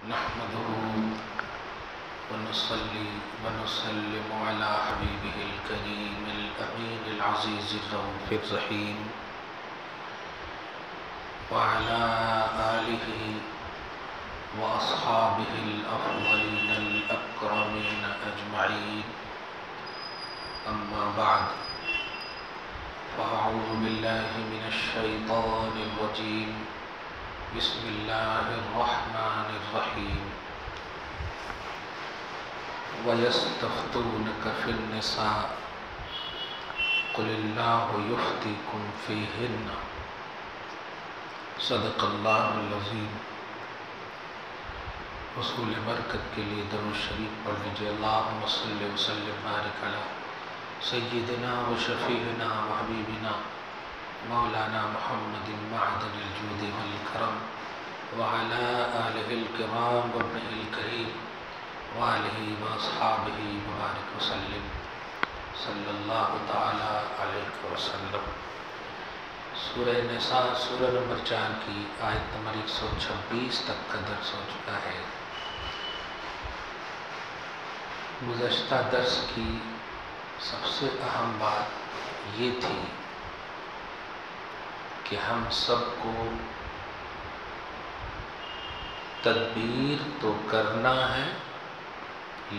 نحمده ونصلي ونسلم على حبيبه الكريم الأمين العزيز الرؤوف الرحيم وعلى آله وأصحابه الأفضلين الأكرمين أجمعين. أما بعد، فأعوذ بالله من الشيطان الرجيم. بسم الله الرحمن الرحيم. ويستفتونك في النساء قل الله يفتيكم فيهن. صدق اللہ العظیم. حصول برکت کے لیے درود شریف پڑھ لیجیے. اللہم صلی وسلم بارک علی سیدنا و شفیعنا و حبیبنا مولانا محمد معدن الجود والکرم وعلى آلہ الکرام وابنہ الکریم وآلہ واصحابہ مبارک وسلم صلی اللہ تعالی علیہ وسلم. سورہ نساء سورہ نمبر 4 کی آیت نمبر 126 تک کا درس ہو چکا ہے. گزشتہ درس کی سب سے اہم بات یہ تھی کہ ہم سب کو تدبیر تو کرنا ہے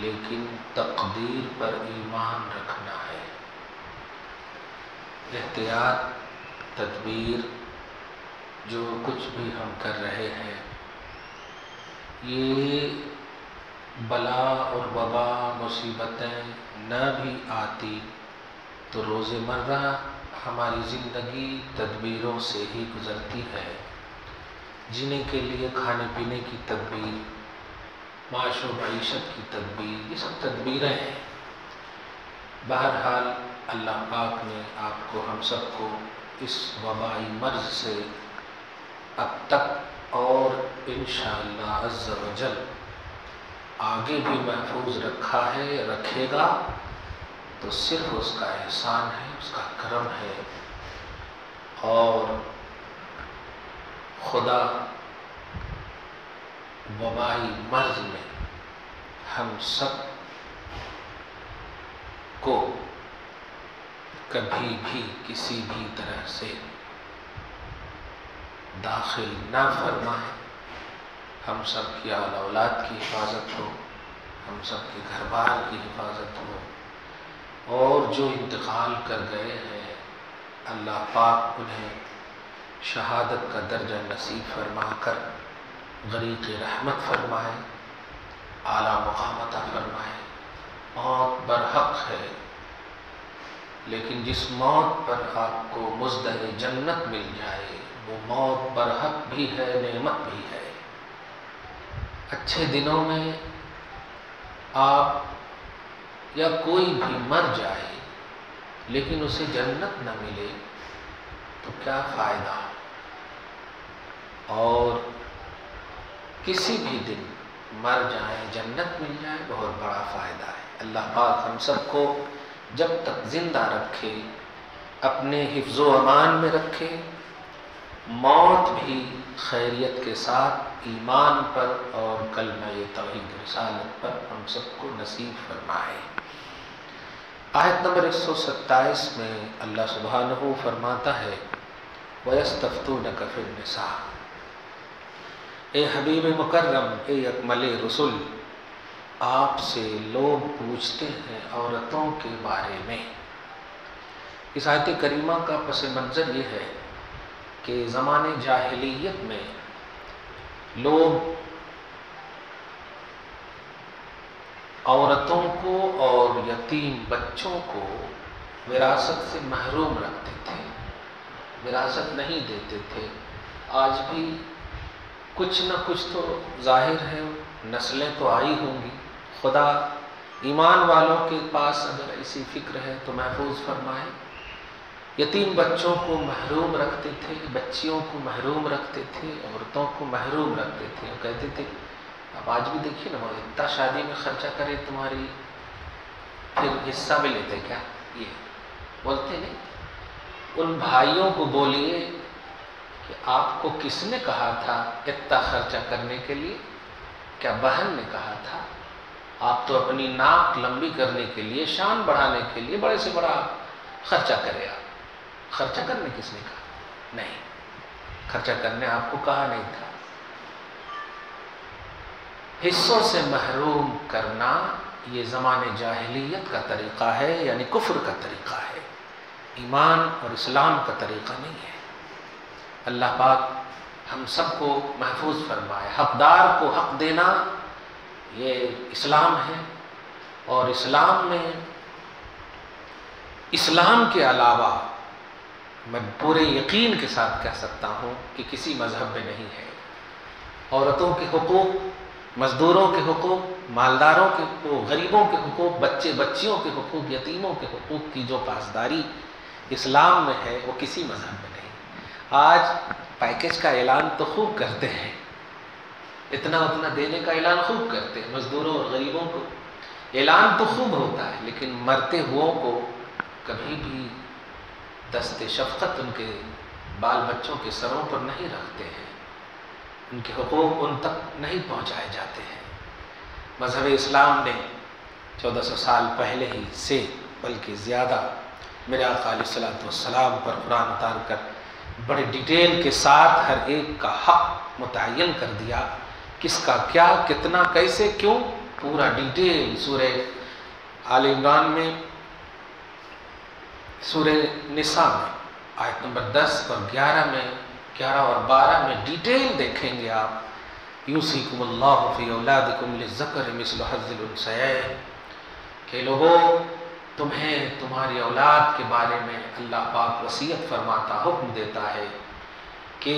لیکن تقدیر پر ایمان رکھنا ہے. احتیاط، تدبیر، جو کچھ بھی ہم کر رہے ہیں، یہ بلا اور وبا مصیبتیں نہ بھی آتی تو روز مرہ ہماری زندگی تدبیروں سے ہی گزرتی ہے. جینے کے لیے کھانے پینے کی تدبیر، معاش و معیشت کی تدبیر، یہ سب تدبیریں ہیں. بہرحال اللہ پاک نے آپ کو، ہم سب کو اس وبائی مرض سے اب تک اور انشاءاللہ عز و جل آگے بھی محفوظ رکھا ہے، رکھے گا تو صرف اس کا احسان ہے، اس کا کرم ہے. اور خدا وبائی مرض میں ہم سب کو کبھی بھی کسی بھی طرح سے داخل نہ فرمائے. ہم سب کی آل اولاد کی حفاظت ہو، ہم سب کے گھر بار کی حفاظت ہو، اور جو انتقال کر گئے ہیں اللہ پاک انہیں شہادت کا درجہ نصیب فرما کر غریق رحمت فرمائے، اعلیٰ مقام عطا فرمائے. موت برحق ہے، لیکن جس موت پر آپ کو مزدہ جنت مل جائے وہ موت برحق بھی ہے، نعمت بھی ہے. اچھے دنوں میں آپ یا کوئی بھی مر جائے لیکن اسے جنت نہ ملے تو کیا فائدہ. اور کسی بھی دن مر جائیں جنت مل جائے، بہت بڑا فائدہ ہے. اللہ پاک ہم سب کو جب تک زندہ رکھے، اپنے حفظ و امان میں رکھے، موت بھی خیریت کے ساتھ ایمان پر اور کلمہ توحید رسالت پر ہم سب کو نصیب فرمائے. آیت نمبر 127 میں اللہ سبحانہ فرماتا ہے وَيَسْتَفْتُونَكَ فِي النِّسَاءِ. اے حبیب مکرم، اے اکمل رسول، آپ سے لوگ پوچھتے ہیں عورتوں کے بارے میں. اس آیت کریمہ کا پس منظر یہ ہے کہ زمانے جاہلیت میں لوگ عورتوں کو اور یتیم بچوں کو وراثت سے محروم رکھتے تھے، وراثت نہیں دیتے تھے. آج بھی کچھ نہ کچھ تو ظاہر ہے، نسلیں تو آئی ہوں گی. خدا ایمان والوں کے پاس اگر ایسی فکر ہے تو محفوظ فرمائے. یتیم بچوں کو محروم رکھتے تھے، بچیوں کو محروم رکھتے تھے، عورتوں کو محروم رکھتے تھے. وہ کہتے تھے اب آج بھی دیکھیے نا، وہ اتنا شادی میں خرچہ کرے تمہاری پھر حصہ بھی لیتے کیا؟ یہ بولتے نہیں. ان بھائیوں کو بولیے کہ آپ کو کس نے کہا تھا اتنا خرچہ کرنے کے لیے؟ کیا بہن نے کہا تھا آپ تو اپنی ناک لمبی کرنے کے لیے، شان بڑھانے کے لیے بڑے سے بڑا خرچہ کرے آپ؟ خرچہ کرنے کس نے کہا؟ نہیں، خرچہ کرنے آپ کو کہا نہیں تھا۔ حصوں سے محروم کرنا یہ زمانے جاہلیت کا طریقہ ہے، یعنی کفر کا طریقہ ہے، ایمان اور اسلام کا طریقہ نہیں ہے۔ اللہ پاک ہم سب کو محفوظ فرمائے۔ حقدار کو حق دینا یہ اسلام ہے، اور اسلام میں اسلام کے علاوہ میں پورے یقین کے ساتھ کہہ سکتا ہوں کہ کسی مذہب میں نہیں ہے۔ عورتوں کے حقوق، مزدوروں کے حقوق، مالداروں کے حقوق، غریبوں کے حقوق، بچے بچیوں کے حقوق، یتیموں کے حقوق کی جو پاسداری اسلام میں ہے وہ کسی مذہب میں نہیں۔ آج پیکیج کا اعلان تو خوب کرتے ہیں، اتنا اتنا دینے کا اعلان خوب کرتے ہیں، مزدوروں اور غریبوں کو اعلان تو خوب ہوتا ہے، لیکن مرتے ہوئوں کو کبھی بھی دست شفقت ان کے بال بچوں کے سروں پر نہیں رکھتے ہیں، ان کے حقوق ان تک نہیں پہنچائے جاتے ہیں۔ مذہب اسلام نے 1400 سال پہلے ہی سے بلکہ زیادہ میرے آقا علیہ الصلوۃ والسلام پر قرآن اتار کر بڑے ڈیٹیل کے ساتھ ہر ایک کا حق متعین کر دیا، کس کا کیا، کتنا، کیسے، کیوں، پورا ڈیٹیل سورہ آل عمران میں، سورہ نساء میں آیت نمبر 10 اور 11 میں، 11 اور 12 میں ڈیٹیل دیکھیں گے آپ۔ یوصیکم اللہ فی اولادکم للذکر مثل حظ الانثیین، کہ لوگوں تمہیں تمہاری اولاد کے بارے میں اللہ پاک وصیت فرماتا، حکم دیتا ہے کہ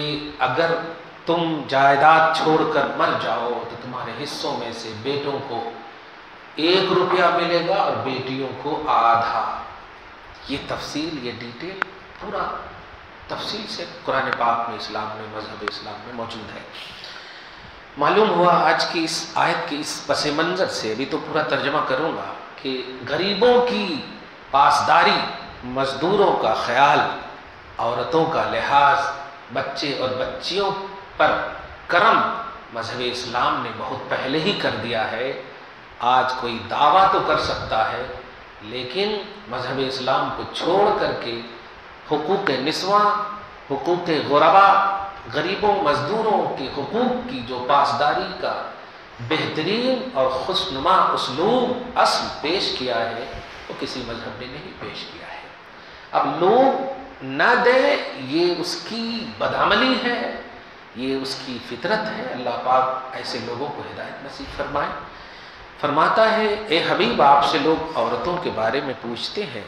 اگر تم جائیداد چھوڑ کر مر جاؤ تو تمہارے حصوں میں سے بیٹوں کو 1 روپیہ ملے گا اور بیٹیوں کو آدھا۔ یہ تفصیل، یہ ڈیٹیل پورا تفصیل سے قرآن پاک میں، اسلام میں، مذہب اسلام میں موجود ہے۔ معلوم ہوا آج کی اس آیت کے اس پس منظر سے، ابھی تو پورا ترجمہ کروں گا، کہ غریبوں کی پاسداری، مزدوروں کا خیال، عورتوں کا لحاظ، بچے اور بچیوں پر کرم مذہب اسلام نے بہت پہلے ہی کر دیا ہے۔ آج کوئی دعویٰ تو کر سکتا ہے، لیکن مذہب اسلام کو چھوڑ کر کے حقوق نسواں، حقوق غربا، غریبوں مزدوروں کے حقوق کی جو پاسداری کا بہترین اور خوشنما اسلوب اصل پیش کیا ہے، وہ کسی مذہب نے نہیں پیش کیا ہے۔ اب لوگ نہ دیں، یہ اس کی بدعملی ہے، یہ اس کی فطرت ہے۔ اللہ پاک ایسے لوگوں کو ہدایت نصیب فرمائے۔ فرماتا ہے، اے حبیب، آپ سے لوگ عورتوں کے بارے میں پوچھتے ہیں،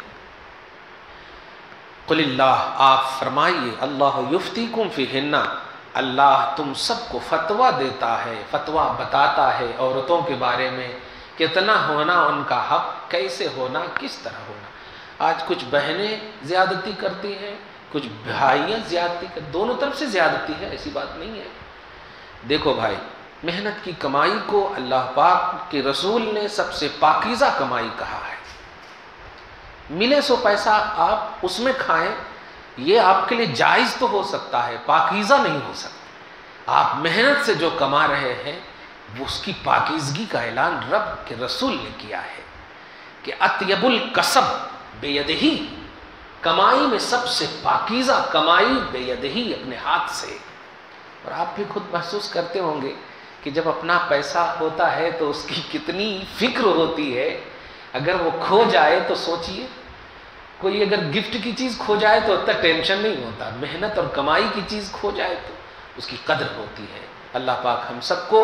قل اللہ، آپ فرمائیے، اللہ یفتیکم فیہن، اللہ تم سب کو فتویٰ دیتا ہے، فتویٰ بتاتا ہے عورتوں کے بارے میں، کتنا ہونا ان کا حق، کیسے ہونا، کس طرح ہونا۔ آج کچھ بہنیں زیادتی کرتی ہیں، کچھ بھائیاں زیادتی کرتی، دونوں طرف سے زیادتی ہے، ایسی بات نہیں ہے۔ دیکھو بھائی، محنت کی کمائی کو اللہ پاک کے رسول نے سب سے پاکیزہ کمائی کہا ہے۔ ملے سو پیسہ آپ اس میں کھائیں، یہ آپ کے لیے جائز تو ہو سکتا ہے، پاکیزہ نہیں ہو سکتا۔ آپ محنت سے جو کما رہے ہیں، وہ اس کی پاکیزگی کا اعلان رب کے رسول نے کیا ہے کہ اطیب الکسب بیدہی، کمائی میں سب سے پاکیزہ کمائی بیدہی، اپنے ہاتھ سے۔ اور آپ بھی خود محسوس کرتے ہوں گے کہ جب اپنا پیسہ ہوتا ہے تو اس کی کتنی فکر ہوتی ہے۔ اگر وہ کھو جائے تو سوچئے، کوئی اگر گفٹ کی چیز کھو جائے تو اتنا ٹینشن نہیں ہوتا، محنت اور کمائی کی چیز کھو جائے تو اس کی قدر ہوتی ہے۔ اللہ پاک ہم سب کو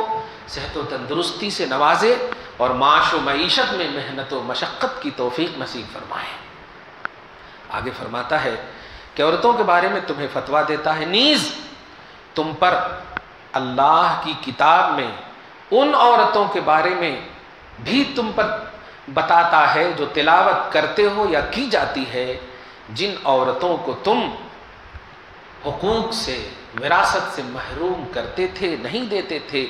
صحت و تندرستی سے نوازے اور معاش و معیشت میں محنت و مشقت کی توفیق نصیب فرمائے۔ آگے فرماتا ہے کہ عورتوں کے بارے میں تمہیں فتویٰ دیتا ہے، نیز تم پر اللہ کی کتاب میں ان عورتوں کے بارے میں بھی تم پر بتاتا ہے جو تلاوت کرتے ہو یا کی جاتی ہے، جن عورتوں کو تم حقوق سے، وراثت سے محروم کرتے تھے، نہیں دیتے تھے،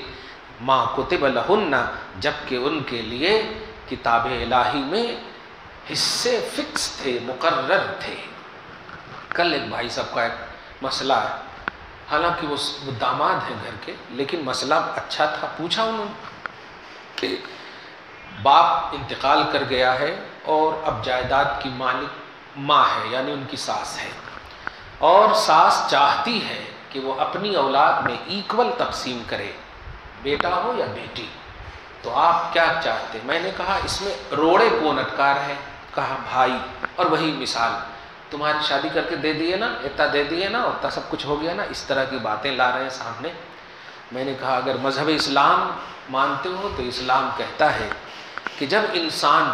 ما کتب لہن، جبکہ ان کے لیے کتاب الہی میں حصے فکس تھے، مقرر تھے۔ کل ایک بھائی صاحب کا ایک مسئلہ ہے، حالانکہ وہ داماد ہیں گھر کے، لیکن مسئلہ اچھا تھا، پوچھا انہوں نے کہ باپ انتقال کر گیا ہے اور اب جائیداد کی مالک ماں ہے، یعنی ان کی ساس ہے، اور ساس چاہتی ہے کہ وہ اپنی اولاد میں ایکول تقسیم کرے، بیٹا ہو یا بیٹی، تو آپ کیا چاہتے؟ میں نے کہا اس میں روڑے کون اٹکار ہے؟ کہا بھائی، اور وہی مثال تمہاری شادی کر کے دے دیے نا، اتنا دے دیے نا، اتنا سب کچھ ہو گیا نا، اس طرح کی باتیں لا رہے ہیں سامنے۔ میں نے کہا اگر مذہب اسلام مانتے ہو تو اسلام کہتا ہے کہ جب انسان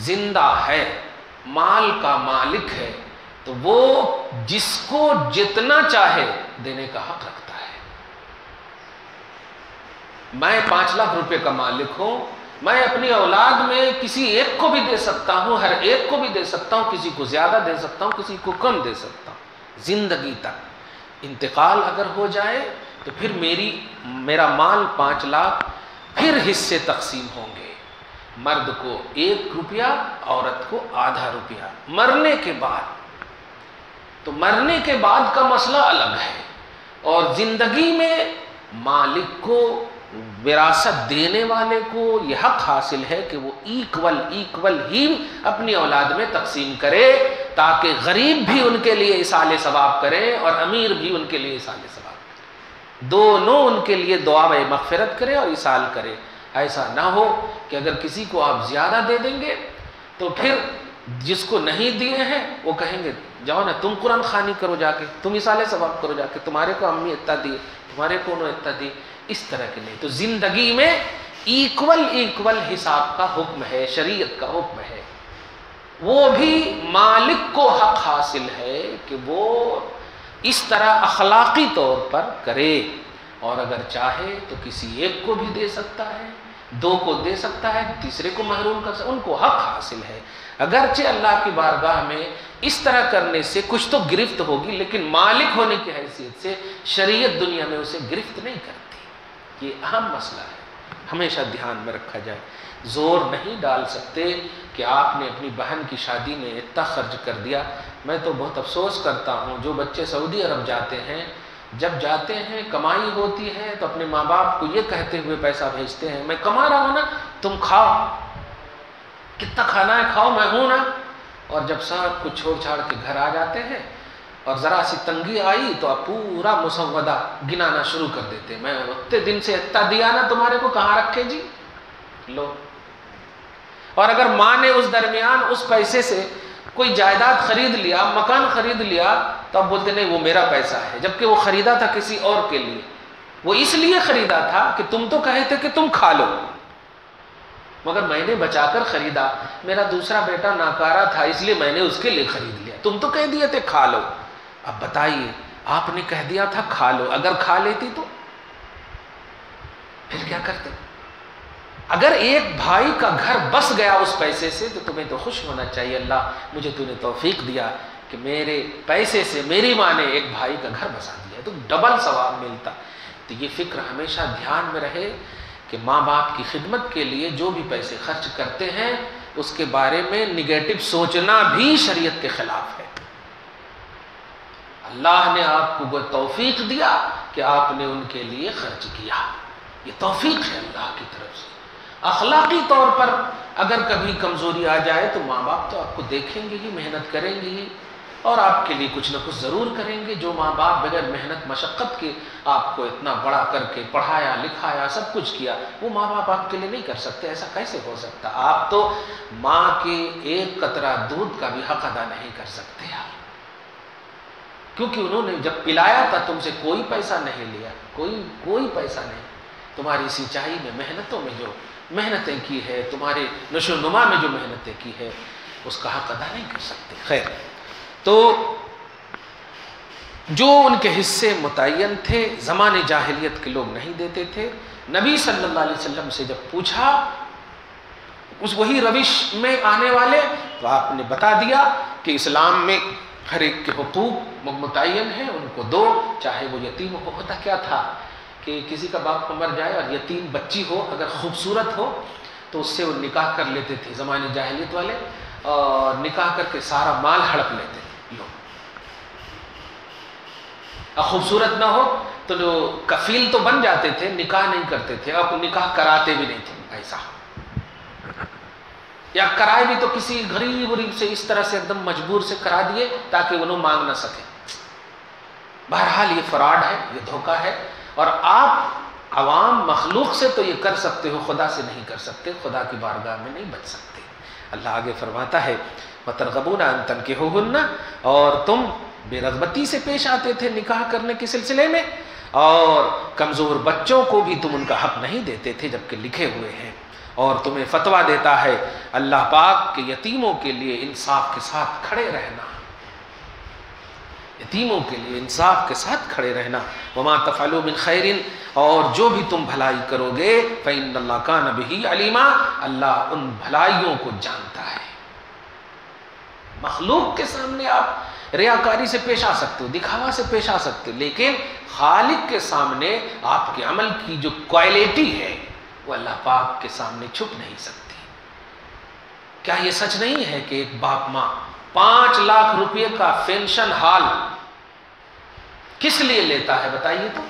زندہ ہے، مال کا مالک ہے، تو وہ جس کو جتنا چاہے دینے کا حق رکھتا ہے۔ میں 5 لاکھ روپے کا مالک ہوں، میں اپنی اولاد میں کسی ایک کو بھی دے سکتا ہوں، ہر ایک کو بھی دے سکتا ہوں، کسی کو زیادہ دے سکتا ہوں، کسی کو کم دے سکتا ہوں، زندگی تک۔ انتقال اگر ہو جائے تو پھر میرا مال 5 لاکھ پھر حصے تقسیم ہوں گے، مرد کو 1 روپیہ، عورت کو ½ روپیہ، مرنے کے بعد۔ تو مرنے کے بعد کا مسئلہ الگ ہے، اور زندگی میں مالک کو، وراثت دینے والے کو یہ حق حاصل ہے کہ وہ ایکول ہی اپنی اولاد میں تقسیم کرے، تاکہ غریب بھی ان کے لیے ایصال ثواب کرے اور امیر بھی ان کے لیے ایصال ثواب کرے، دونوں ان کے لیے دعا و مغفرت کرے اور ایصال کرے۔ ایسا نہ ہو کہ اگر کسی کو آپ زیادہ دے دیں گے تو پھر جس کو نہیں دیے ہیں وہ کہیں گے جاؤ نا تم قرآن خوانی کرو جا کے، تم ایصال ثواب کرو جا کے، تمہارے کو امی اتنا دی، تمہارے کو انہوں اتنا دی، اس طرح کے نہیں۔ تو زندگی میں ایکول حساب کا حکم ہے، شریعت کا حکم ہے، وہ بھی مالک کو حق حاصل ہے کہ وہ اس طرح اخلاقی طور پر کرے، اور اگر چاہے تو کسی ایک کو بھی دے سکتا ہے، 2 کو دے سکتا ہے، تیسرے کو محروم کر سکتا ہے، ان کو حق حاصل ہے۔ اگرچہ اللہ کی بارگاہ میں اس طرح کرنے سے کچھ تو گرفت ہوگی، لیکن مالک ہونے کی حیثیت سے شریعت دنیا میں اسے گرفت نہیں کرتی۔ یہ اہم مسئلہ ہے، ہمیشہ دھیان میں رکھا جائے۔ زور نہیں ڈال سکتے کہ آپ نے اپنی بہن کی شادی میں اتنا خرچ کر دیا۔ میں تو بہت افسوس کرتا ہوں جو بچے سعودی عرب جاتے ہیں، جب جاتے ہیں کمائی ہوتی ہے تو اپنے ماں باپ کو یہ کہتے ہوئے پیسہ بھیجتے ہیں میں کما رہا ہوں نا، تم کھاؤ، کتنا کھانا ہے کھاؤ، میں ہوں نا۔ اور جب سب کچھ چھوڑ چھاڑ کے گھر آ جاتے ہیں اور ذرا سی تنگی آئی تو آپ پورا مسودہ گنانا شروع کر دیتے، میں اتنے دن سے اتنا دیا نا، تمہارے کو کہاں رکھے جی، لو۔ اور اگر ماں نے اس درمیان اس پیسے سے کوئی جائیداد خرید لیا، مکان خرید لیا، تو اب بولتے نہیں وہ میرا پیسہ ہے، جبکہ وہ خریدا تھا کسی اور کے لیے، وہ اس لیے خریدا تھا کہ تم تو کہے تھے کہ تم کھا لو، مگر میں نے بچا کر خریدا، میرا دوسرا بیٹا ناکارہ تھا اس لیے میں نے اس کے لیے خرید لیا، تم تو کہہ دیے تھے کھا لو۔ اب بتائیے، آپ نے کہہ دیا تھا کھا لو، اگر کھا لیتی تو پھر کیا کرتے؟ اگر ایک بھائی کا گھر بس گیا اس پیسے سے تو تمہیں تو خوش ہونا چاہیے، اللہ مجھے تو نے توفیق دیا کہ میرے پیسے سے میری ماں نے ایک بھائی کا گھر بسا دیا، تو ڈبل ثواب ملتا۔ تو یہ فکر ہمیشہ دھیان میں رہے کہ ماں باپ کی خدمت کے لیے جو بھی پیسے خرچ کرتے ہیں اس کے بارے میں نگیٹو سوچنا بھی شریعت کے خلاف ہے۔ اللہ نے آپ کو وہ توفیق دیا کہ آپ نے ان کے لیے خرچ کیا، یہ توفیق ہے اللہ کی طرف سے۔ اخلاقی طور پر اگر کبھی کمزوری آ جائے تو ماں باپ تو آپ کو دیکھیں گے ہی، محنت کریں گے ہی، اور آپ کے لیے کچھ نہ کچھ ضرور کریں گے۔ جو ماں باپ بغیر محنت مشقت کے آپ کو اتنا بڑا کر کے پڑھایا لکھایا سب کچھ کیا، وہ ماں باپ آپ کے لیے نہیں کر سکتے، ایسا کیسے ہو سکتا؟ آپ تو ماں کے ایک قطرہ دودھ کا بھی حق ادا نہیں کر سکتے آپ، کیونکہ انہوں نے جب پلایا تھا تم سے کوئی پیسہ نہیں لیا، کوئی پیسہ نہیں، تمہاری سینچائی میں محنتوں میں جو محنتیں کی ہے، تمہارے نشو و نما میں جو محنتیں کی ہے، اس کا حق ادا نہیں کر سکتے۔ خیر، تو جو ان کے حصے متعین تھے زمانے جاہلیت کے لوگ نہیں دیتے تھے۔ نبی صلی اللہ علیہ وسلم سے جب پوچھا اس وہی روش میں آنے والے، تو آپ نے بتا دیا کہ اسلام میں ہر ایک کے حقوق متعین ہیں، ان کو دو، چاہے وہ یتیم ہو۔ ہوتا کیا تھا کہ کسی کا باپ مر جائے اور یتیم بچی ہو، اگر خوبصورت ہو تو اس سے وہ نکاح کر لیتے تھے زمانے جاہلیت والے، اور نکاح کر کے سارا مال ہڑپ لیتے تھے لوگ۔ خوبصورت نہ ہو تو جو کفیل تو بن جاتے تھے، نکاح نہیں کرتے تھے، اب نکاح کراتے بھی نہیں تھے ایسا، یا کرائے بھی تو کسی غریب سے اس طرح سے ایک دم مجبور سے کرا دیے تاکہ انہوں مانگ نہ سکے۔ بہرحال یہ فراڈ ہے، یہ دھوکہ ہے، اور آپ عوام مخلوق سے تو یہ کر سکتے ہو، خدا سے نہیں کر سکتے، خدا کی بارگاہ میں نہیں بچ سکتے۔ اللہ آگے فرماتا ہے وَتَرْغَبُونَ أَن تَنكِحُوهُنَّ، اور تم بے رغبتی سے پیش آتے تھے نکاح کرنے کے سلسلے میں، اور کمزور بچوں کو بھی تم ان کا حق نہیں دیتے تھے جبکہ لکھے ہوئے ہیں، اور تمہیں فتویٰ دیتا ہے اللہ پاک کہ یتیموں کے لیے انصاف کے ساتھ کھڑے رہنا، یتیموں کے لیے انصاف کے ساتھ کھڑے رہنا۔ وَمَا تَفْعَلُوا مِنْ خَيْرٍ، اور جو بھی تم بھلائی کرو گے فَإِنَّ اللَّهَ كَانَ بِهِ عَلِيمًا، اللہ ان بھلائیوں کو جانتا ہے۔ مخلوق کے سامنے آپ ریاکاری سے پیش آ سکتے ہو، دکھاوا سے پیش آ سکتے ہو، لیکن خالق کے سامنے آپ کے عمل کی جو کوالٹی ہے وہ اللہ پاک کے سامنے چھپ نہیں سکتی۔ کیا یہ سچ نہیں ہے کہ ایک باپ ماں 5 لاکھ روپے کا پینشن ہال کس لیے لیتا ہے بتائیے تو؟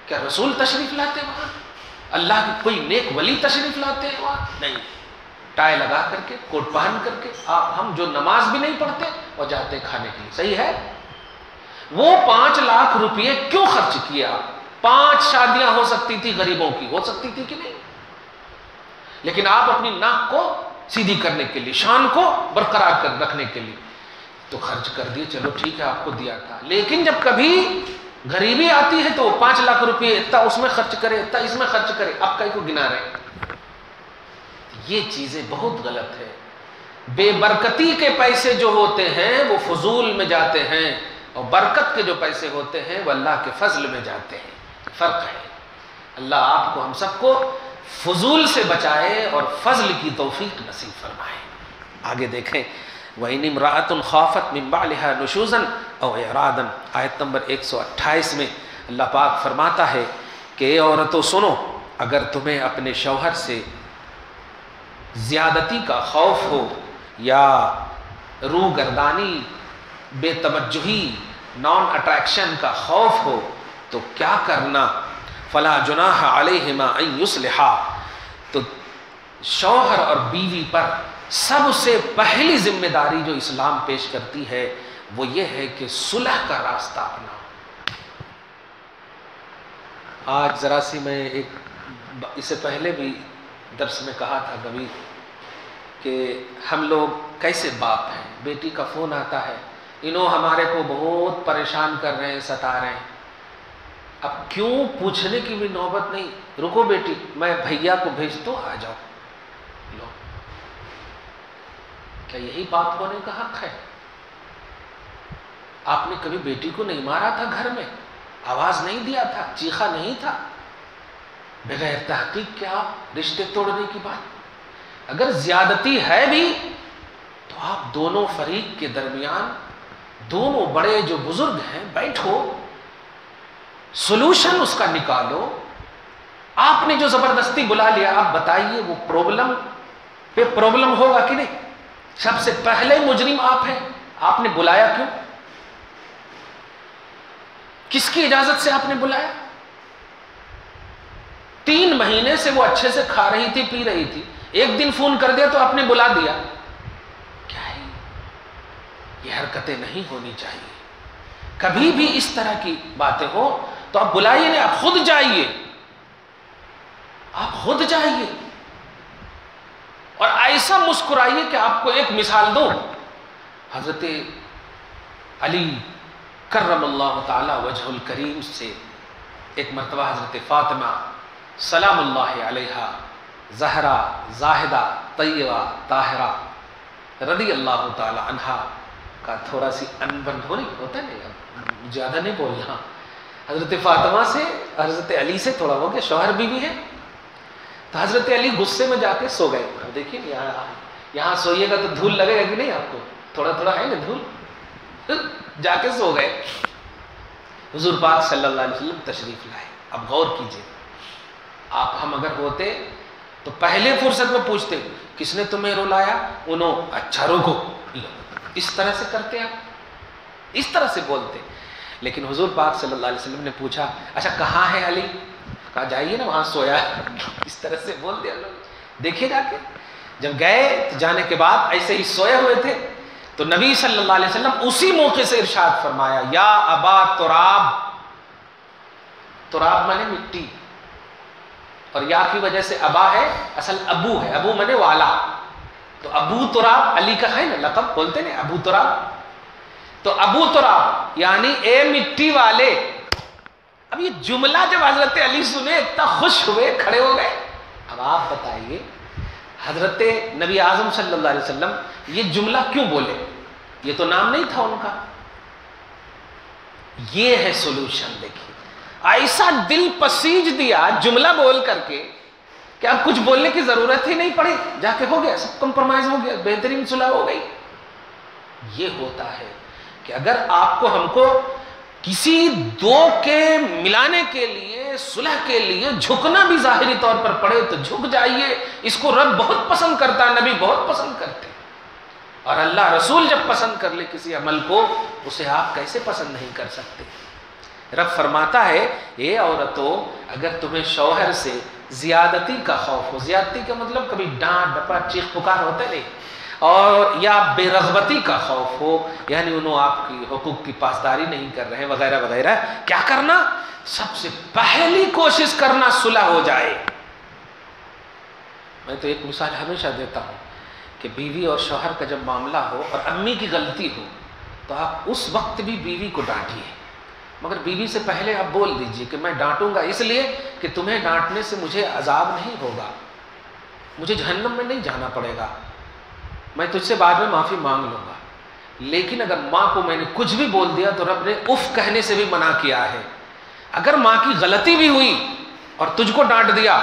کیا رسول تشریف لاتے ہیں وہاں؟ اللہ کی کوئی نیک ولی تشریف لاتے ہیں وہاں؟ نہیں، ٹائی لگا کر کے، کوٹ پہن کر کے، ہم جو نماز بھی نہیں پڑھتے اور جاتے کھانے کے لیے، صحیح ہے؟ وہ 5 لاکھ روپے کیوں خرچ کیا؟ 5 شادیاں ہو سکتی تھی غریبوں کی، ہو سکتی تھی کہ نہیں؟ لیکن آپ اپنی ناک کو سیدھی کرنے کے لیے، شان کو برقرار کر رکھنے کے لیے تو خرچ کر دیے، چلو ٹھیک ہے آپ کو دیا تھا، لیکن جب کبھی غریبی آتی ہے تو 5 لاکھ روپے اتنا اس میں خرچ کرے، اتنا اس میں خرچ کرے، آپ کہیں کو گنا رہے ہیں۔ یہ چیزیں بہت غلط ہے۔ بے برکتی کے پیسے جو ہوتے ہیں وہ فضول میں جاتے ہیں، اور برکت کے جو پیسے ہوتے ہیں وہ اللہ کے فضل میں جاتے ہیں، فرق ہے۔ اللہ آپ کو ہم سب کو فضول سے بچائے اور فضل کی توفیق نصیب فرمائے۔ آگے دیکھیں وَإِنِ امْرَأَةٌ خَافَتْ مِنْ بَعْلِهَا نُشُوزًا أَوْ إِعْرَاضًا، آیت نمبر 128 میں اللہ پاک فرماتا ہے کہ اے عورتوں سنو، اگر تمہیں اپنے شوہر سے زیادتی کا خوف ہو یا روح گردانی، بے توجہی، نان اٹریکشن کا خوف ہو تو کیا کرنا؟ فلا جناح علیہما ان یصلحا، تو شوہر اور بیوی پر سب سے پہلی ذمہ داری جو اسلام پیش کرتی ہے وہ یہ ہے کہ صلح کا راستہ اپناؤ۔ آج ذرا سی میں اس سے پہلے بھی درس میں کہا تھا کبھی کہ ہم لوگ کیسے باپ ہیں، بیٹی کا فون آتا ہے، انہوں ہمارے کو بہت پریشان کر رہے ہیں، ستا رہے ہیں، اب کیوں پوچھنے کی بھی نوبت نہیں، رکو بیٹی میں بھیا کو بھیجتا ہوں، آ جاؤ۔ لو، کیا یہی باپ ہونے کا حق ہے؟ آپ نے کبھی بیٹی کو نہیں مارا تھا گھر میں، آواز نہیں دیا تھا، چیخا نہیں تھا؟ بغیر تحقیق کیا رشتے توڑنے کی بات؟ اگر زیادتی ہے بھی تو آپ دونوں فریق کے درمیان، دونوں بڑے جو بزرگ ہیں، بیٹھو، سولوشن اس کا نکالو۔ آپ نے جو زبردستی بلا لیا، آپ بتائیے وہ پرابلم پہ پرابلم ہوگا کہ نہیں؟ سب سے پہلے مجرم آپ ہیں، آپ نے بلایا کیوں؟ کس کی اجازت سے آپ نے بلایا؟ 3 مہینے سے وہ اچھے سے کھا رہی تھی، پی رہی تھی، ایک دن فون کر دیا تو آپ نے بلا دیا، کیا ہے یہ حرکتیں نہیں ہونی چاہیے۔ کبھی بھی اس طرح کی باتیں ہو تو آپ بلائیے نہیں، آپ خود جائیے، آپ خود جائیے اور ایسا مسکرائیے کہ آپ کو ایک مثال دوں۔ حضرت علی کرم اللہ تعالی وجہ الکریم سے ایک مرتبہ حضرت فاطمہ سلام اللہ علیہا، زہرا، زاہدہ، طیبہ، طاہرہ رضی اللہ تعالی عنہا کا تھوڑا سی انبن ہوتا ہے نہیں، زیادہ نہیں بولنا، حضرت فاطمہ سے حضرت علی سے تھوڑا ہو گیا، شوہر بیوی ہے، تو حضرت علی غصے میں جا کے سو گئے۔ دیکھیے یہاں سوئیے گا تو دھول لگے گا کہ نہیں؟ آپ کو تھوڑا تھوڑا ہے نا دھول، جا کے سو گئے۔ حضور پاک صلی اللہ علیہ وسلم تشریف لائے۔ اب غور کیجئے، آپ ہم اگر ہوتے تو پہلے فرصت میں پوچھتے کس نے تمہیں رلایا؟ انہوں، اچھا روکو، اس طرح سے کرتے آپ، اس طرح سے بولتے۔ لیکن حضور پاک صلی اللہ علیہ وسلم نے پوچھا اچھا کہاں ہے علی؟ کہا جائیے نا وہاں سویا ہے. اس طرح سے بول دیا لوگ. دیکھیے جا کے جب گئے جانے کے بعد ایسے ہی سوئے ہوئے تھے تو نبی صلی اللہ علیہ وسلم اسی موقع سے ارشاد فرمایا یا ابا تراب. تراب مانے مٹی, اور یا کی وجہ سے ابا ہے, اصل ابو ہے, ابو مانے والا. تو ابو تراب علی کا ہے نا لقب, بولتے نا ابو تراب. تو ابو تراب یعنی اے مٹی والے. اب یہ جملہ جب حضرت علی سنے اتنا خوش ہوئے, کھڑے ہو گئے. اب آپ بتائیے حضرت نبی اعظم صلی اللہ علیہ وسلم یہ جملہ کیوں بولے؟ یہ تو نام نہیں تھا ان کا. یہ ہے سولوشن. دیکھیے ایسا دل پسیج دیا جملہ بول کر کے کہ اب کچھ بولنے کی ضرورت ہی نہیں پڑی, جا کے ہو گیا, سب کمپرومائز ہو گیا, بہترین صلح ہو گئی. یہ ہوتا ہے کہ اگر آپ کو ہم کو کسی دو کے ملانے کے لیے, صلح کے لیے جھکنا بھی ظاہری طور پر پڑے تو جھک جائیے. اس کو رب بہت پسند کرتا ہے, نبی بہت پسند کرتے, اور اللہ رسول جب پسند کر لے کسی عمل کو اسے آپ کیسے پسند نہیں کر سکتے؟ رب فرماتا ہے اے عورتوں اگر تمہیں شوہر سے زیادتی کا خوف ہو, زیادتی کا مطلب کبھی ڈانٹ ڈپٹ چیخ پکار ہوتا نہیں, اور یا بے رغبتی کا خوف ہو, یعنی انہوں آپ کی حقوق کی پاسداری نہیں کر رہے وغیرہ وغیرہ, کیا کرنا؟ سب سے پہلی کوشش کرنا صلح ہو جائے. میں تو ایک مثال ہمیشہ دیتا ہوں کہ بیوی اور شوہر کا جب معاملہ ہو اور امی کی غلطی ہو تو آپ اس وقت بھی بیوی کو ڈانٹیے, مگر بیوی سے پہلے آپ بول دیجئے کہ میں ڈانٹوں گا اس لیے کہ تمہیں ڈانٹنے سے مجھے عذاب نہیں ہوگا, مجھے جہنم میں نہیں جانا پڑے گا, میں تجھ سے بعد میں معافی مانگ لوں گا. لیکن اگر ماں کو میں نے کچھ بھی بول دیا تو رب نے اف کہنے سے بھی منع کیا ہے. اگر ماں کی غلطی بھی ہوئی اور تجھ کو ڈانٹ دیا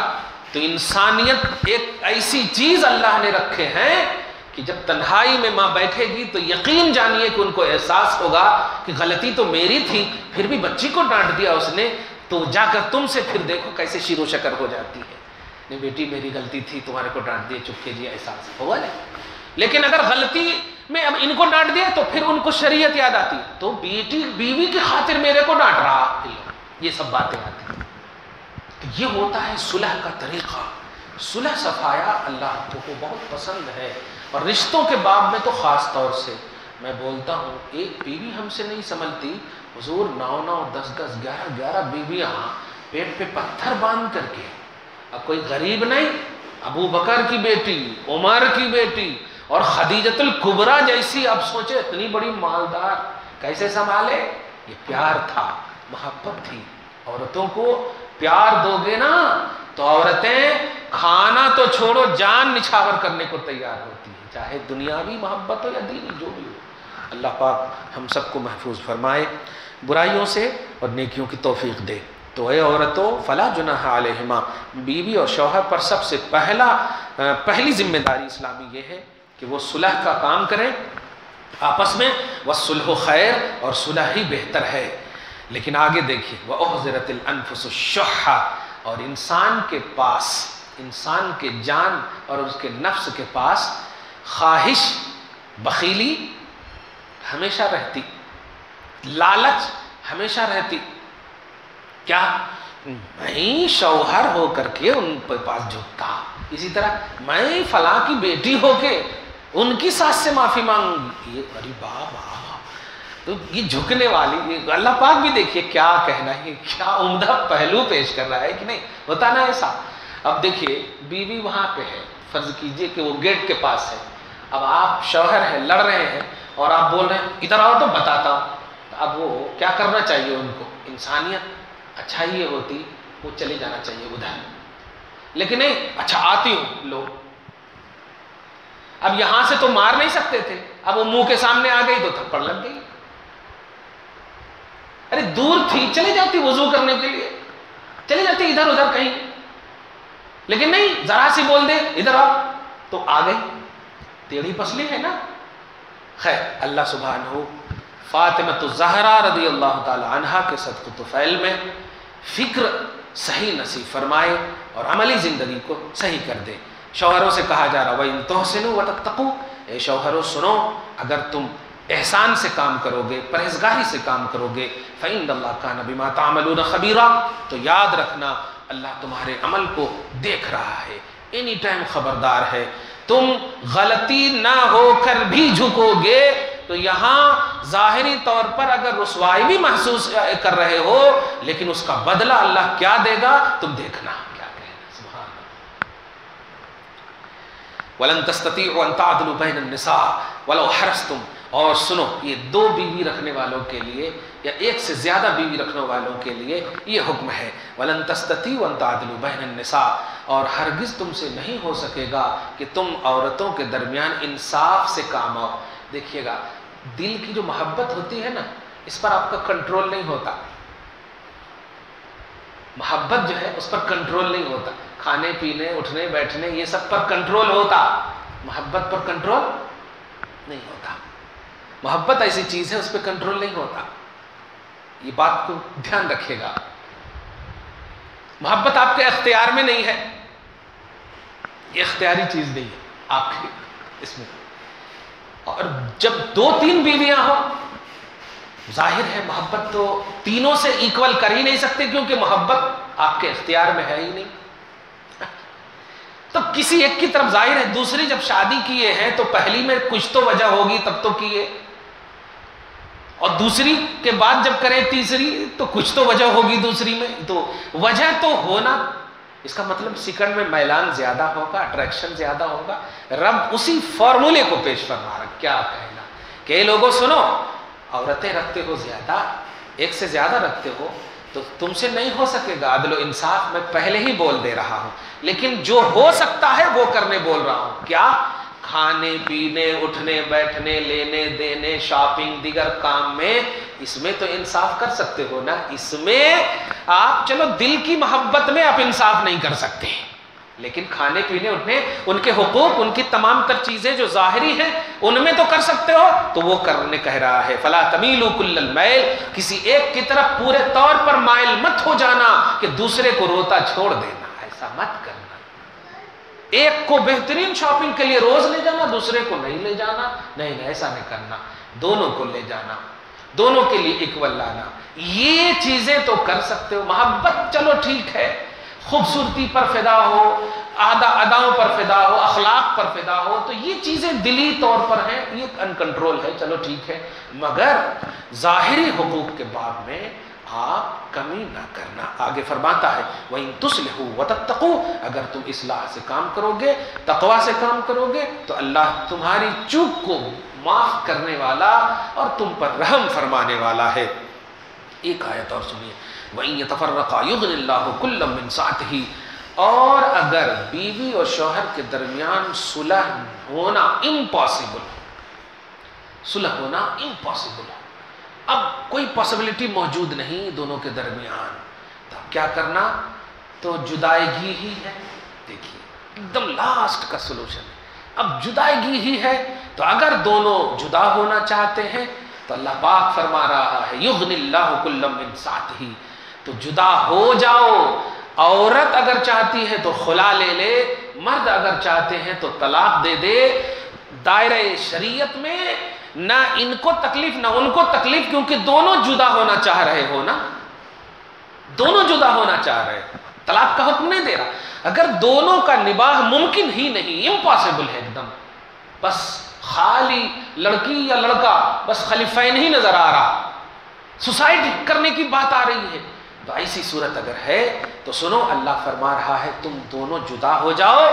تو انسانیت ایک ایسی چیز اللہ نے رکھے ہیں کہ جب تنہائی میں ماں بیٹھے گی تو یقین جانیے کہ ان کو احساس ہوگا کہ غلطی تو میری تھی, پھر بھی بچی کو ڈانٹ دیا اس نے, تو جا کر تم سے پھر دیکھو کیسے شیر و شکر ہو جاتی ہے. نہیں بیٹی میری غلطی تھی, تمہارے کو ڈانٹ دیے, چپ کیجیے, احساس ہوگا نہیں. لیکن اگر غلطی میں اب ان کو ڈانٹ دیا تو پھر ان کو شریعت یاد آتی, تو بیٹی بیوی کی خاطر میرے کو ڈانٹ رہا, یہ سب باتیں آتی ہیں. یہ ہوتا ہے صلح کا طریقہ. صلح صفایا اللہ کو بہت پسند ہے, اور رشتوں کے باب میں تو خاص طور سے میں بولتا ہوں. ایک بیوی ہم سے نہیں سنبھلتی, حضور 9 10 11 بیویاں پیٹ پہ پتھر باندھ کر کے, اب کوئی غریب نہیں, ابو بکر کی بیٹی, عمر کی بیٹی اور خدیجۃ الکبریٰ جیسی, اب سوچے اتنی بڑی مالدار کیسے سنبھالے؟ یہ پیار تھا, محبت تھی. عورتوں کو پیار دو گے نا تو عورتیں کھانا تو چھوڑو جان نچھاور کرنے کو تیار ہوتی ہیں, چاہے دنیاوی محبت ہو یا دینی, جو بھی ہو. اللہ پاک ہم سب کو محفوظ فرمائے, برائیوں سے اور نیکیوں کی توفیق دے. تو اے عورتوں فلا جناح علیہما, بیوی اور شوہر پر سب سے پہلی ذمہ داری اسلامی یہ ہے کہ وہ صلح کا کام کریں آپس میں. والصلح خیر, اور صلح ہی بہتر ہے. لیکن آگے دیکھیے وَأُحْضِرَتِ الْأَنفُسُ الشُّحَّ, اور انسان کے پاس, انسان کے جان اور اس کے نفس کے پاس خواہش, بخیلی ہمیشہ رہتی, لالچ ہمیشہ رہتی. کیا میں شوہر ہو کر کے ان کے پاس جھکتا, اسی طرح میں فلاں کی بیٹی ہو کے ان کی ساس سے معافی مانگوں, یہ ارے بابا, تو یہ جھکنے والی, اللہ پاک بھی دیکھیے کیا کہنا ہے, کیا عمدہ پہلو پیش کر رہا ہے کہ نہیں ہوتا نا ایسا. اب دیکھیے بیوی وہاں پہ ہے, فرض کیجئے کہ وہ گیٹ کے پاس ہے, اب آپ شوہر ہیں, لڑ رہے ہیں اور آپ بول رہے ہیں ادھر آؤ تو بتاتا ہوں, اب وہ کیا کرنا چاہیے ان کو؟ انسانیت اچھائی یہ ہوتی وہ چلے جانا چاہیے ادھر, لیکن نہیں اچھا آتی ہوں لو. اب یہاں سے تو مار نہیں سکتے تھے, اب وہ منہ کے سامنے آ گئی تو تھپڑ لگ گئی. ارے دور تھی, چلے جاتی وضو کرنے کے لیے, چلے جاتی ادھر ادھر کہیں, لیکن نہیں ذرا سی بول دے ادھر آؤ تو آ گئی. ٹیڑھی پسلی ہے نا. خیر اللہ سبحانہ فاطمہ الزہرا رضی اللہ تعالی عنہا کے صدقہ طفیل میں فکر صحیح نصیب فرمائے اور عملی زندگی کو صحیح کر دے. شوہروں سے کہا جا رہا وَإِن تُحْسِنُوا وَتَتَّقُوا, اے شوہروں سنو, اگر تم احسان سے کام کرو گے، پرہیزگاری سے کام کرو گے، فَإِنَّ اللَّهَ كَانَ بِمَا تَعْمَلُونَ خَبِيرًا، تو یاد رکھنا اللہ تمہارے عمل کو دیکھ رہا ہے، اینی ٹائم خبردار ہے۔ تم غلطی نہ ہو کر بھی جھکو گے تو یہاں ظاہری طور پر اگر رسوائی بھی محسوس کر رہے ہو، لیکن اس کا بدلہ اللہ کیا دے گا تم دیکھنا کیا کہنا۔ سبحان اللہ۔ وَلَن تَسْتَطِيعُوا أَن تَعْدِلُوا بَيْنَ النِّسَاءِ وَلَوْ حَرَصْتُمْ، اور سنو یہ 2 بیوی رکھنے والوں کے لیے یا 1 سے زیادہ بیوی رکھنے والوں کے لیے یہ حکم ہے، وَلَن تَسْتَطِيعُوا أَن تَعْدِلُوا بَيْنَ النِّسَاءِ، اور ہرگز تم سے نہیں ہو سکے گا کہ تم عورتوں کے درمیان انصاف سے کام آؤ۔ دیکھیے گا دل کی جو محبت ہوتی ہے نا، اس پر آپ کا کنٹرول نہیں ہوتا، محبت جو ہے اس پر کنٹرول نہیں ہوتا، کھانے پینے اٹھنے بیٹھنے یہ سب پر کنٹرول ہوتا، محبت پر کنٹرول نہیں ہوتا۔ محبت ایسی چیز ہے اس پہ کنٹرول نہیں ہوتا، یہ بات کو دھیان رکھیے گا۔ محبت آپ کے اختیار میں نہیں ہے، یہ اختیاری چیز نہیں ہے آپ کے اس میں۔ اور جب 2-3 بیویاں ہوں، ظاہر ہے محبت تو تینوں سے ایکول کر ہی نہیں سکتے، کیونکہ محبت آپ کے اختیار میں ہے ہی نہیں۔ تو کسی ایک کی طرف ظاہر ہے، دوسری جب شادی کیے ہیں تو پہلی میں کچھ تو وجہ ہوگی تب تو کیے، اور دوسری کے بعد جب کریں تیسری تو کچھ تو وجہ ہوگی دوسری میں، تو وجہ تو ہونا، اس کا مطلب سیکنڈ میں میلان زیادہ ہوگا، اٹریکشن زیادہ ہوگا۔ رب اسی فارمولے کو پیش فرما رہا، کیا کہنا کہ لوگوں سنو، عورتیں رکھتے ہو زیادہ، 1 سے زیادہ رکھتے ہو تو تم سے نہیں ہو سکے گا عدل و انصاف، میں پہلے ہی بول دے رہا ہوں، لیکن جو ہو سکتا ہے وہ کرنے بول رہا ہوں۔ کیا؟ کھانے پینے اٹھنے بیٹھنے لینے دینے شاپنگ دیگر کام میں، اس میں تو انصاف کر سکتے ہو نا، اس میں آپ چلو دل کی محبت میں آپ انصاف نہیں کر سکتے، لیکن کھانے پینے اٹھنے ان کے حقوق، ان کی تمام تر چیزیں جو ظاہری ہیں ان میں تو کر سکتے ہو، تو وہ کرنے کہہ رہا ہے فلا تمیلوا کل المیل، کسی ایک کی طرف پورے طور پر مائل مت ہو جانا کہ دوسرے کو روتا چھوڑ دینا، ایسا مت کرنا۔ ایک کو بہترین شاپنگ کے لیے روز لے جانا، دوسرے کو نہیں لے جانا، نہیں ایسا نہیں کرنا، دونوں کو لے جانا، دونوں کے لیے ایکول لانا، یہ چیزیں تو کر سکتے ہو۔ محبت چلو ٹھیک ہے، خوبصورتی پر فدا ہو، اداؤں پر فدا ہو، اخلاق پر فدا ہو، تو یہ چیزیں دلی طور پر ہیں، یہ ان کنٹرول ہے، چلو ٹھیک ہے، مگر ظاہری حقوق کے باب میں آپ کمی نہ کرنا۔ آگے فرماتا ہے وَإِن تُصْلِحُوا وَتَتَّقُوا، اگر تم اصلاح سے کام کرو گے، تقوی سے کام کرو گے تو اللہ تمہاری چوک کو معاف کرنے والا اور تم پر رحم فرمانے والا ہے۔ ایک آیت اور سنیے، وَإِن يَتَفَرَّقَا يُغْنِ اللَّهُ كُلًّا مِّن سَعَتِهِ، اور اگر بیوی اور شوہر کے درمیان صلح ہونا امپاسبل، صلح ہونا امپاسبل، اب کوئی پاسبلٹی موجود نہیں دونوں کے درمیان، تو کیا کرنا؟ تو جدائیگی ہی ہے۔ دیکھیے ایک دم لاسٹ کا سلوشن ہے، اب جدائیگی ہی ہے، تو اگر دونوں جدا ہونا چاہتے ہیں تو اللہ پاک فرما رہا ہے یغنی اللہ کل من سعتہ، تو جدا ہو جاؤ۔ عورت اگر چاہتی ہے تو خلا لے لے، مرد اگر چاہتے ہیں تو طلاق دے دے۔ دائرہ شریعت میں نہ ان کو تکلیف نہ ان کو تکلیف، کیونکہ دونوں جدا ہونا چاہ رہے ہو نا، دونوں جدا ہونا چاہ رہے، طلاق کا حکم نہیں دے رہا۔ اگر دونوں کا نباہ ممکن ہی نہیں، امپاسبل ہے ایک دم، بس خالی لڑکی یا لڑکا بس خلیفین ہی نظر آ رہا، سوسائڈ کرنے کی بات آ رہی ہے، تو ایسی صورت اگر ہے تو سنو اللہ فرما رہا ہے تم دونوں جدا ہو جاؤ،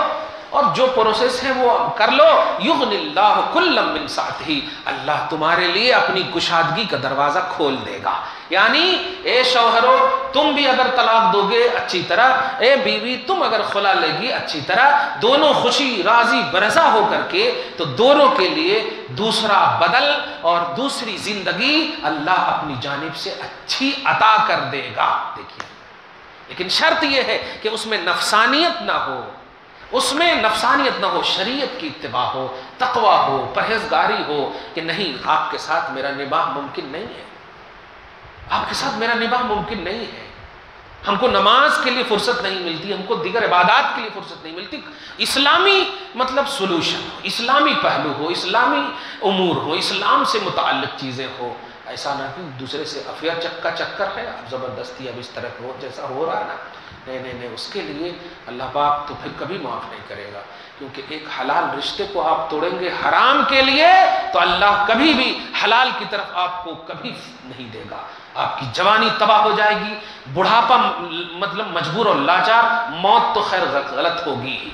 اور جو پروسیس ہے وہ کر لو۔ یغنی اللہ کل من سعتہ، اللہ تمہارے لیے اپنی کشادگی کا دروازہ کھول دے گا۔ یعنی اے شوہرو تم بھی اگر طلاق دو گے اچھی طرح، اے بیوی تم اگر خلا لے گی اچھی طرح، دونوں خوشی راضی برضا ہو کر کے، تو دونوں کے لیے دوسرا بدل اور دوسری زندگی اللہ اپنی جانب سے اچھی عطا کر دے گا۔ دیکھیے لیکن شرط یہ ہے کہ اس میں نفسانیت نہ ہو، اس میں نفسانیت نہ ہو، شریعت کی اتباع ہو، تقوی ہو، پرہیزگاری ہو، کہ نہیں آپ کے ساتھ میرا نباہ ممکن نہیں ہے، آپ کے ساتھ میرا نباہ ممکن نہیں ہے، ہم کو نماز کے لیے فرصت نہیں ملتی، ہم کو دیگر عبادات کے لیے فرصت نہیں ملتی۔ اسلامی مطلب سولوشن ہو، اسلامی پہلو ہو، اسلامی امور ہو، اسلام سے متعلق چیزیں ہو، ایسا نہ کہ دوسرے سے افیئر کا چکر ہے، اب زبردستی اب اس طرح ہو جیسا ہو رہا ہے نا، نہیں، اس کے لیے اللہ پاک تو پھر کبھی معاف نہیں کرے گا، کیونکہ ایک حلال رشتے کو آپ توڑیں گے حرام کے لیے تو اللہ کبھی بھی حلال کی طرف آپ کو کبھی نہیں دے گا۔ آپ کی جوانی تباہ ہو جائے گی، بڑھاپا مطلب مجبور اور لاچار، موت تو خیر غلط ہوگی ہی۔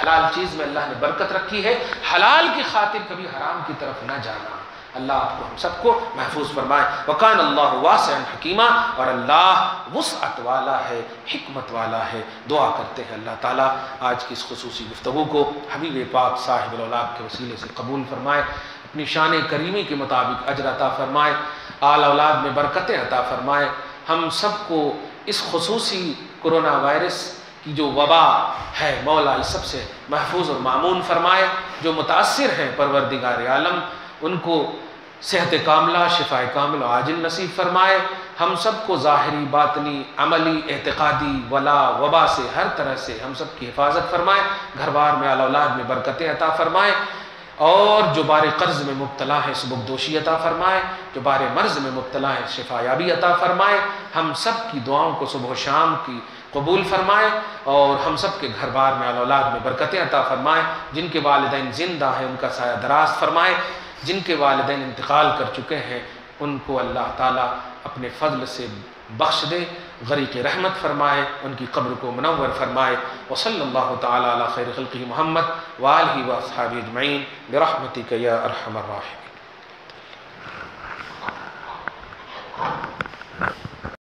حلال چیز میں اللہ نے برکت رکھی ہے، حلال کی خاطر کبھی حرام کی طرف نہ جانا۔ اللہ آپ کو ہم سب کو محفوظ فرمائے۔ وَقَانَ اللَّهُ وَاسِعًا حَكِيمًا، اور اللہ وسعت والا ہے، حکمت والا ہے۔ دعا کرتے ہیں اللہ تعالیٰ آج کی اس خصوصی گفتگو کو حبیب پاک صاحب الاولاد کے وسیلے سے قبول فرمائے، اپنی شان کریمی کے مطابق اجر عطا فرمائے، آل اولاد میں برکتیں عطا فرمائے۔ ہم سب کو اس خصوصی کرونا وائرس کی جو وبا ہے مولا اس سب سے محفوظ اور مامون فرمائے۔ جو متاثر ہیں پروردگار عالم ان کو صحت کاملہ، شفاء کامل و عاجل نصیب فرمائے۔ ہم سب کو ظاہری، باطنی، عملی، اعتقادی ولا وبا سے ہر طرح سے ہم سب کی حفاظت فرمائے، گھر بار میں آل اولاد میں برکتیں عطا فرمائے، اور جو بار قرض میں مبتلا ہے سبکدوشی عطا فرمائے، جو بار مرض میں مبتلا ہے شفا یابی عطا فرمائے۔ ہم سب کی دعاؤں کو صبح و شام کی قبول فرمائے، اور ہم سب کے گھر بار میں آل اولاد میں برکتیں عطا فرمائے۔ جن کے والدین زندہ ہیں ان کا سایہ دراز فرمائے، جن کے والدین انتقال کر چکے ہیں ان کو اللہ تعالیٰ اپنے فضل سے بخش دے، غریق رحمت فرمائے، ان کی قبر کو منور فرمائے۔ وصلی اللہ تعالیٰ علی خیر خلقہ محمد وآلہ واصحابہ اجمعین برحمتک یا ارحم الراحمین۔